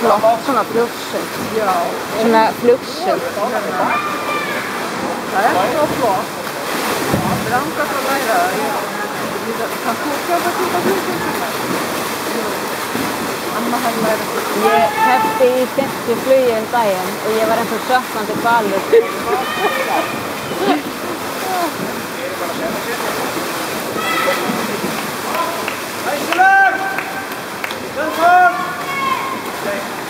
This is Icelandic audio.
flott svona brjóstsund. Já. Svona flugsund. Það svo flott. Mér langar svo að læra það. Kan þú köpa þetta flugsund? Amma hann læra þetta. Ég keypti í 50 flugi daginn og ég var eins og sökkvandi hvalur. Hey, Shalom!